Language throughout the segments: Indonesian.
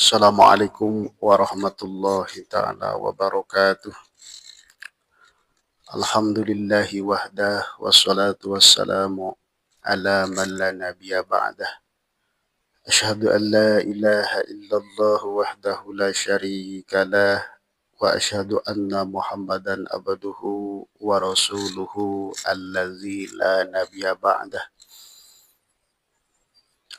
Assalamualaikum warahmatullahi ta'ala wabarakatuh. Alhamdulillahi wahdah wassalatu wassalamu ala man la nabiyya ba'dah. Ashhadu an la ilaha illallah wahdahu la syarika lah wa ashhadu anna Muhammadan abduhu wa rasuluhu allazi la nabiyya ba'dah.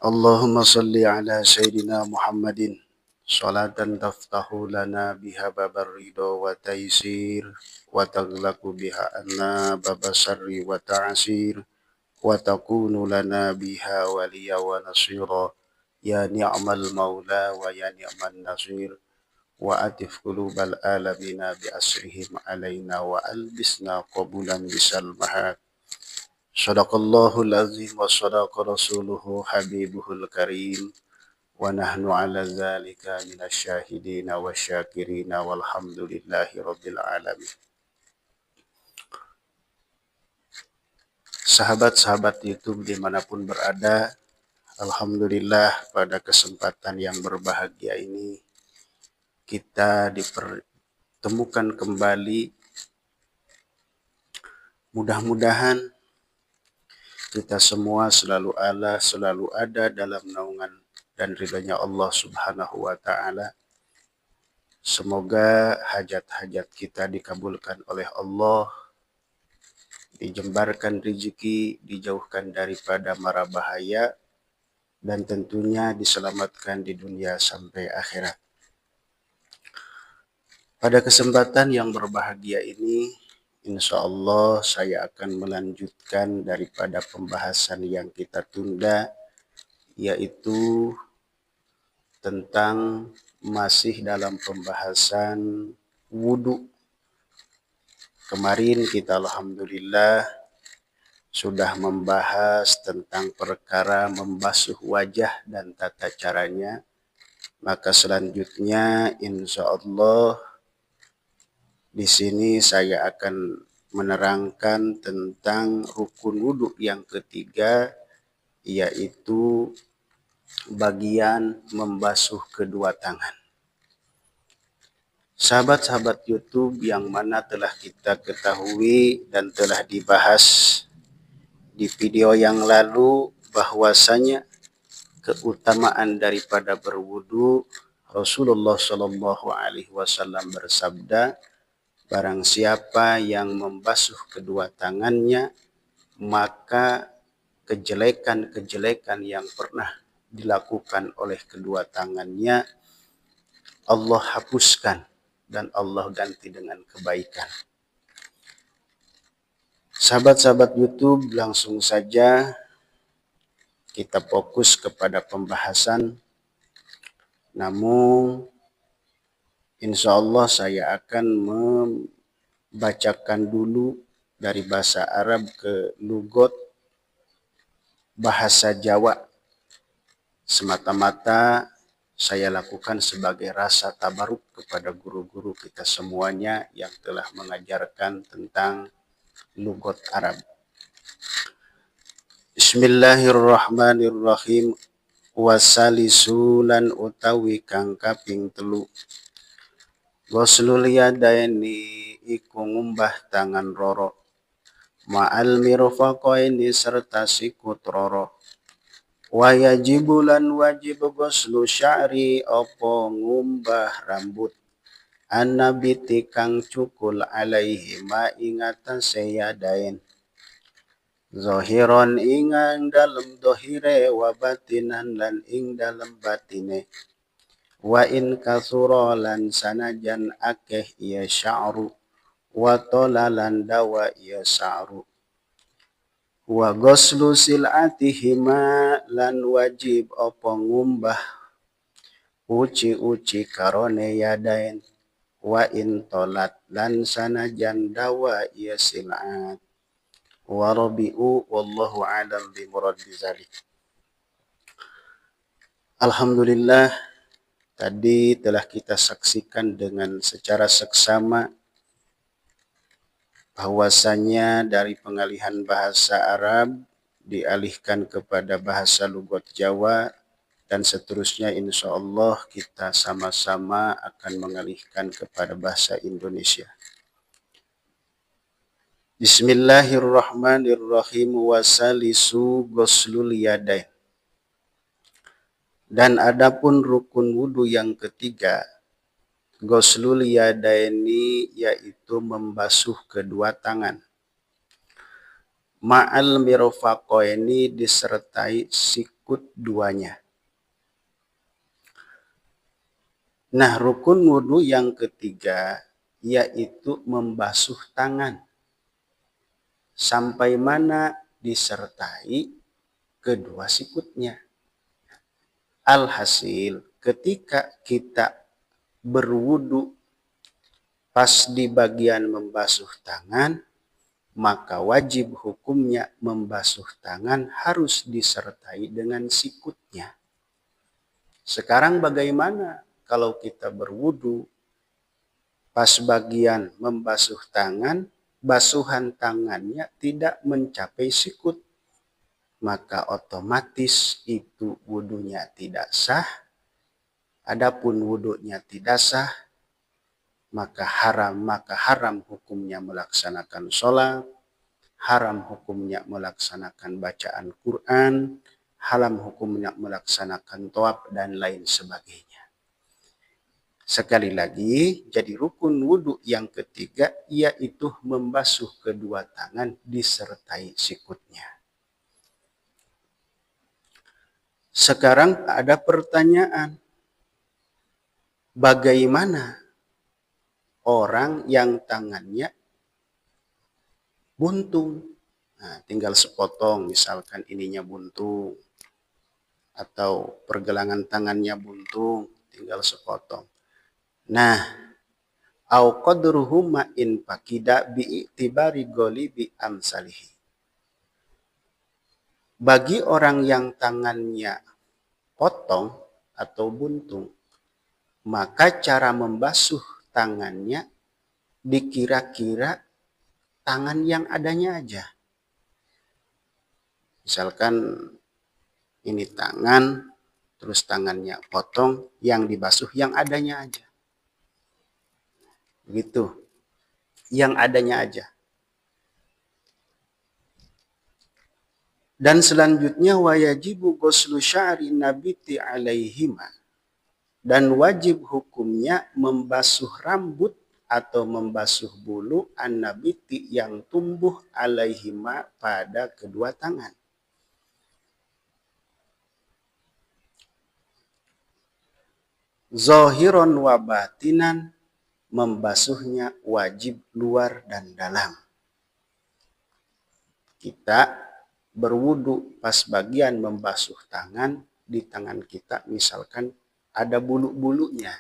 Allahumma salli ala sayyidina Muhammadin salatan taftahu lana biha babar ridho wa taisir wa taglaku biha anna babasarri wa ta'asir wa takunu lana biha waliya wa nasira ya ni'mal maula wa ya ni'mal nasir wa atif qulubal alamina bi asrihim alaina wa albisna qabulan bisal mahak. Sadaqallahul azim wa sadaqa rasuluhu habibuhul karim wa nahnu ala zalika minasyahidina wasyakirina walhamdulillahi rabbil alamin. Sahabat-sahabat YouTube dimanapun berada, alhamdulillah pada kesempatan yang berbahagia ini kita dipertemukan kembali. Mudah-mudahan kita semua selalu ada dalam naungan dan ridhonya Allah Subhanahu wa ta'ala. Semoga hajat-hajat kita dikabulkan oleh Allah, dijembarkan rezeki, dijauhkan daripada mara bahaya, dan tentunya diselamatkan di dunia sampai akhirat. Pada kesempatan yang berbahagia ini, insya Allah saya akan melanjutkan daripada pembahasan yang kita tunda, yaitu tentang masih dalam pembahasan wudhu. Kemarin kita alhamdulillah sudah membahas tentang perkara membasuh wajah dan tata caranya. Maka selanjutnya insya Allah di sini saya akan menerangkan tentang rukun wudhu yang ketiga, yaitu bagian membasuh kedua tangan. Sahabat-sahabat YouTube yang mana telah kita ketahui dan telah dibahas di video yang lalu bahwasanya keutamaan daripada berwudu, Rasulullah Shallallahu Alaihi Wasallam bersabda, barang siapa yang membasuh kedua tangannya, maka kejelekan-kejelekan yang pernah dilakukan oleh kedua tangannya Allah hapuskan dan Allah ganti dengan kebaikan. Sahabat-sahabat YouTube, langsung saja kita fokus kepada pembahasan. Namun insya Allah saya akan membacakan dulu dari bahasa Arab ke lugot bahasa Jawa. Semata-mata saya lakukan sebagai rasa tabaruk kepada guru-guru kita semuanya yang telah mengajarkan tentang lugot Arab. Bismillahirrahmanirrahim. Wasalisulan utawi kang kaping telu. Ghuslul yadaini iku ngumbah tangan roro. Ma'al mirfaqaini serta sikut roro. Wa yajibulan wajib ghuslu sya'ri opo ngumbah rambut. Annabiti kang cukul alaihi ma ingatan seyadain. Zohiron ingang dalam dohire wa batinan lan ing dalam batine. Wa in kasuro lan sanajan akeh iya sya'ru. Wa tola lan dawa iya sya'ru. Wa ghuslu sil'atihima lan wajib opo ngumbah uci-uci karone yadain. Wa in tolat lan sanajan dawa iya sil'at. Wa rabi'u wallahu a'lam bimurad bizalik. Alhamdulillah, tadi telah kita saksikan dengan secara seksama bahwasanya dari pengalihan bahasa Arab dialihkan kepada bahasa lugat Jawa dan seterusnya insya Allah kita sama-sama akan mengalihkan kepada bahasa Indonesia. Bismillahirrahmanirrahim. Wasalisu ghuslul yadain. Dan adapun rukun wudu yang ketiga, ghuslul yadaini, yaitu membasuh kedua tangan. Ma'al mirfaqaini, disertai sikut duanya. Nah, rukun wudu yang ketiga yaitu membasuh tangan. Sampai mana disertai kedua sikutnya. Alhasil, ketika kita berwudu pas di bagian membasuh tangan, maka wajib hukumnya membasuh tangan harus disertai dengan sikutnya. Sekarang bagaimana kalau kita berwudu pas bagian membasuh tangan, basuhan tangannya tidak mencapai sikut, maka otomatis itu wudunya tidak sah. Adapun wudunya tidak sah, maka haram hukumnya melaksanakan sholat, haram hukumnya melaksanakan bacaan Quran, haram hukumnya melaksanakan tawaf, dan lain sebagainya. Sekali lagi, jadi rukun wudu yang ketiga yaitu membasuh kedua tangan disertai sikutnya. Sekarang ada pertanyaan, bagaimana orang yang tangannya buntung? Nah, tinggal sepotong, misalkan ininya buntung, atau pergelangan tangannya buntung, tinggal sepotong. Nah, au qadruhu ma in fakida bi'tibari ghalibi amsalihi. Bagi orang yang tangannya potong atau buntung, maka cara membasuh tangannya dikira-kira tangan yang adanya aja. Misalkan ini tangan, terus tangannya potong, yang dibasuh yang adanya aja. Begitu, yang adanya aja. Dan selanjutnya wayajibu ghuslu sya'ri nabiti alaihima. Dan wajib hukumnya membasuh rambut atau membasuh bulu an-nabiti yang tumbuh alaihima pada kedua tangan. Zahiron wa batinan, membasuhnya wajib luar dan dalam. Kita berwudu pas bagian membasuh tangan, di tangan kita misalkan ada bulu-bulunya.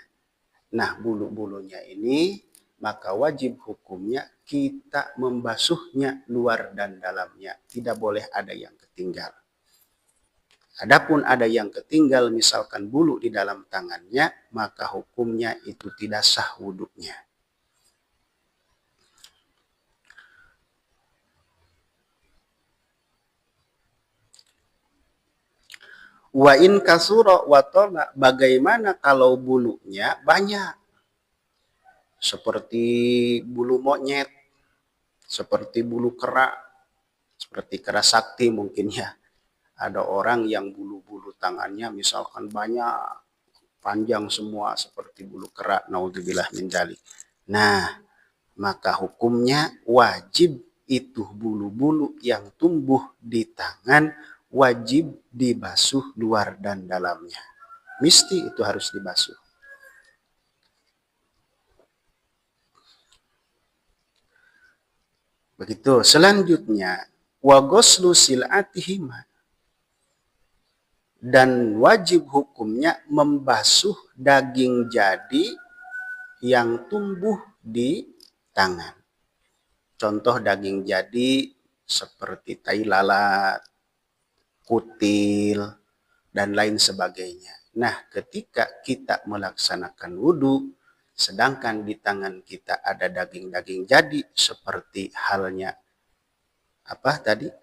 Nah, bulu-bulunya ini maka wajib hukumnya kita membasuhnya luar dan dalamnya. Tidak boleh ada yang ketinggal. Adapun ada yang ketinggal, misalkan bulu di dalam tangannya, maka hukumnya itu tidak sah wudunya. Wa in kasura wa tola, bagaimana kalau bulunya banyak? Seperti bulu monyet, seperti bulu kera, seperti kera sakti mungkin ya. Ada orang yang bulu-bulu tangannya misalkan banyak, panjang semua seperti bulu kera, naudzubillah min dzalik. Nah, maka hukumnya wajib itu bulu-bulu yang tumbuh di tangan wajib dibasuh luar dan dalamnya. Mesti itu harus dibasuh. Begitu. Selanjutnya, wa ghuslu sil'atihima. Dan wajib hukumnya membasuh daging jadi yang tumbuh di tangan. Contoh daging jadi seperti tai lalat, kutil, dan lain sebagainya. Nah, ketika kita melaksanakan wudu, sedangkan di tangan kita ada daging-daging jadi seperti halnya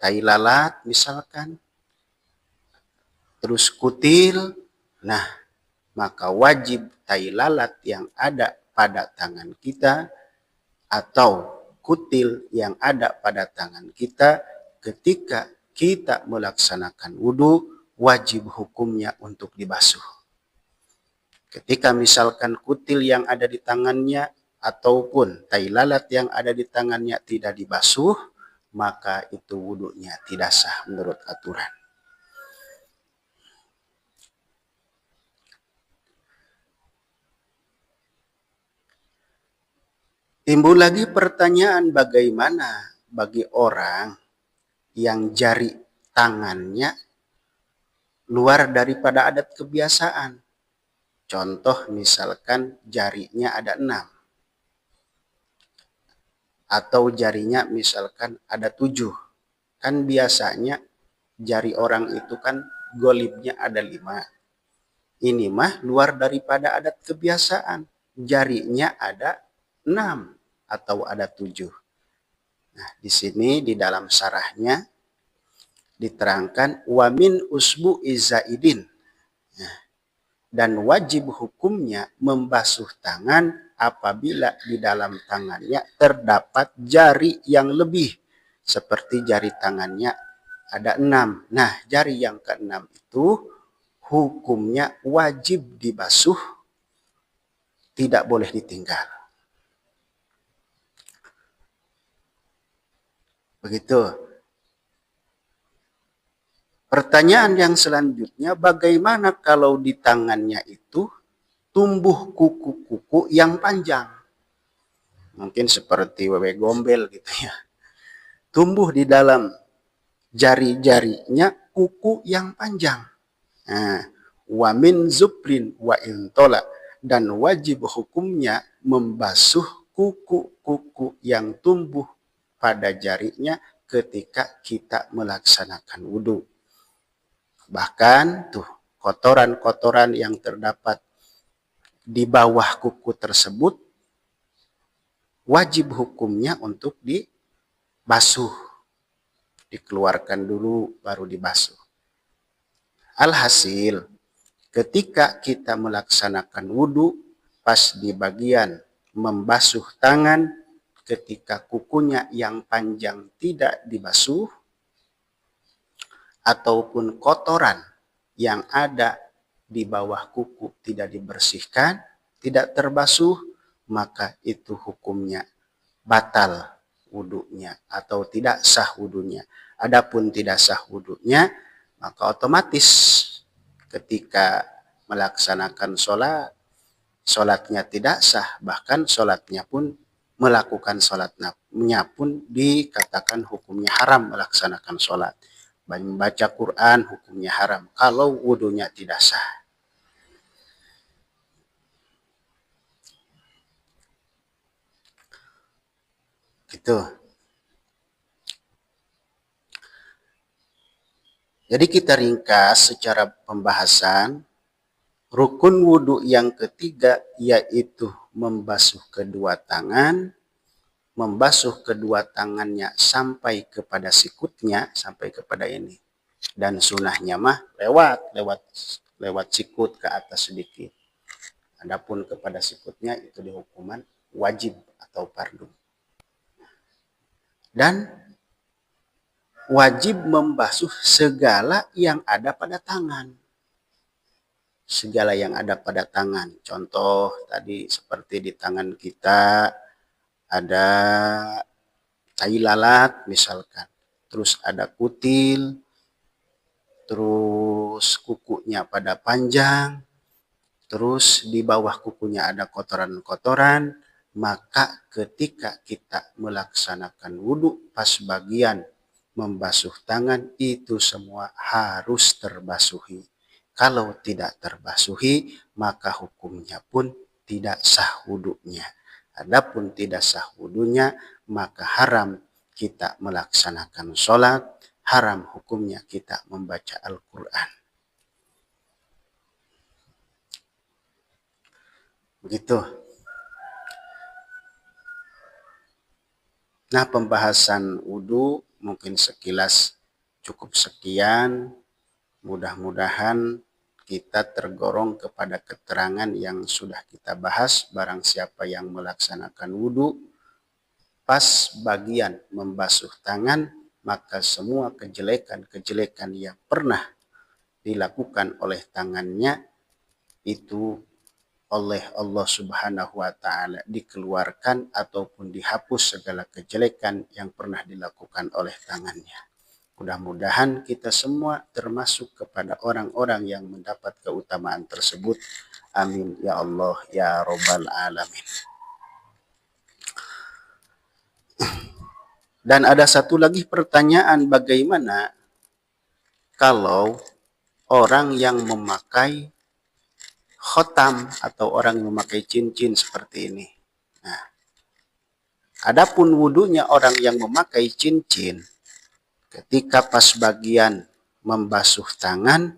tai lalat misalkan, terus kutil, Nah, maka wajib tai lalat yang ada pada tangan kita atau kutil yang ada pada tangan kita ketika kita melaksanakan wudhu, wajib hukumnya untuk dibasuh. Ketika misalkan kutil yang ada di tangannya ataupun tai lalat yang ada di tangannya tidak dibasuh, maka itu wudhunya tidak sah menurut aturan. Timbul lagi pertanyaan, bagaimana bagi orang yang jari tangannya luar daripada adat kebiasaan. Contoh misalkan jarinya ada 6. Atau jarinya misalkan ada 7. Kan biasanya jari orang itu kan golibnya ada 5. Ini mah luar daripada adat kebiasaan. Jarinya ada 6 atau ada 7. Nah, di sini di dalam syarahnya diterangkan wamin usbu izaidin. Nah, dan wajib hukumnya membasuh tangan apabila di dalam tangannya terdapat jari yang lebih. Seperti jari tangannya ada 6. Nah, jari yang ke-6 itu hukumnya wajib dibasuh, tidak boleh ditinggal. Begitu. Pertanyaan yang selanjutnya, bagaimana kalau di tangannya itu tumbuh kuku-kuku yang panjang? Mungkin seperti wewe gombel gitu ya. Tumbuh di dalam jari-jarinya kuku yang panjang. Nah, wa min zubrin wa intola, dan wajib hukumnya membasuh kuku-kuku yang tumbuh pada jarinya ketika kita melaksanakan wudhu. Bahkan tuh kotoran-kotoran yang terdapat di bawah kuku tersebut wajib hukumnya untuk dibasuh. Dikeluarkan dulu baru dibasuh. Alhasil, ketika kita melaksanakan wudhu, pas di bagian membasuh tangan, ketika kukunya yang panjang tidak dibasuh, ataupun kotoran yang ada di bawah kuku tidak dibersihkan, tidak terbasuh, maka itu hukumnya batal wudhunya atau tidak sah wudhunya. Adapun tidak sah wudhunya, maka otomatis ketika melaksanakan sholatnya tidak sah, bahkan sholatnya pun melakukan sholatnya pun dikatakan hukumnya haram melaksanakan sholat. Membaca Quran hukumnya haram kalau wudhunya tidak sah. Gitu. Jadi kita ringkas secara pembahasan. Rukun wudhu yang ketiga yaitu membasuh kedua tangan. Membasuh kedua tangannya sampai kepada sikutnya, sampai kepada ini. Dan sunahnya mah lewat sikut ke atas sedikit. Adapun kepada sikutnya itu dihukuman wajib atau fardu. Dan wajib membasuh segala yang ada pada tangan. Segala yang ada pada tangan. Contoh tadi seperti di tangan kita ada tai lalat misalkan. Terus ada kutil. Terus kukunya pada panjang. Terus di bawah kukunya ada kotoran-kotoran. Maka ketika kita melaksanakan wudhu pas bagian membasuh tangan itu semua harus terbasuhi. Kalau tidak terbasuhi maka hukumnya pun tidak sah wudhunya. Adapun tidak sah wudhunya maka haram kita melaksanakan sholat, haram hukumnya kita membaca Al-Quran. Begitu. Nah, pembahasan wudhu mungkin sekilas cukup sekian. Mudah-mudahan kita tergolong kepada keterangan yang sudah kita bahas. Barang siapa yang melaksanakan wudhu pas bagian membasuh tangan, maka semua kejelekan-kejelekan yang pernah dilakukan oleh tangannya itu oleh Allah Subhanahu wa Ta'ala dikeluarkan ataupun dihapus segala kejelekan yang pernah dilakukan oleh tangannya. Mudah-mudahan kita semua termasuk kepada orang-orang yang mendapat keutamaan tersebut. Amin ya Allah ya Rabbal Alamin. Dan ada satu lagi pertanyaan, bagaimana kalau orang yang memakai khotam atau orang yang memakai cincin seperti ini. Nah, adapun wudunya orang yang memakai cincin, ketika pas bagian membasuh tangan,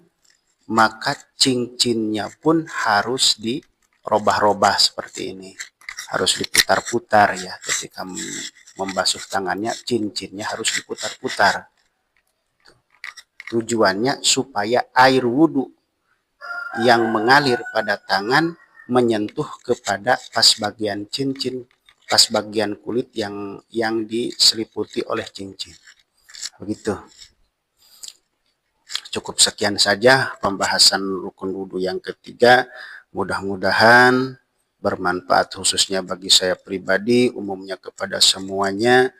maka cincinnya pun harus dirobah-robah seperti ini. Harus diputar-putar ya, ketika membasuh tangannya, cincinnya harus diputar-putar. Tujuannya supaya air wudhu yang mengalir pada tangan menyentuh kepada pas bagian cincin, pas bagian kulit yang diseliputi oleh cincin. Begitu. Cukup sekian saja pembahasan rukun wudhu yang ketiga. Mudah-mudahan bermanfaat khususnya bagi saya pribadi, umumnya kepada semuanya.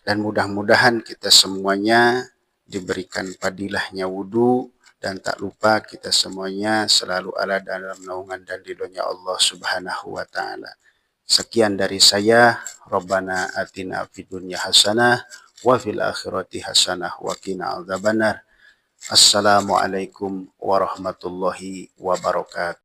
Dan mudah-mudahan kita semuanya diberikan padilahnya wudhu, dan tak lupa kita semuanya selalu ada dalam naungan dan ridhonya Allah Subhanahu wa Ta'ala. Sekian dari saya. Rabbana atina fid dunya hasanah wa fil akhirati hasanah wa qina adzabannar. Assalamualaikum warahmatullahi wabarakatuh.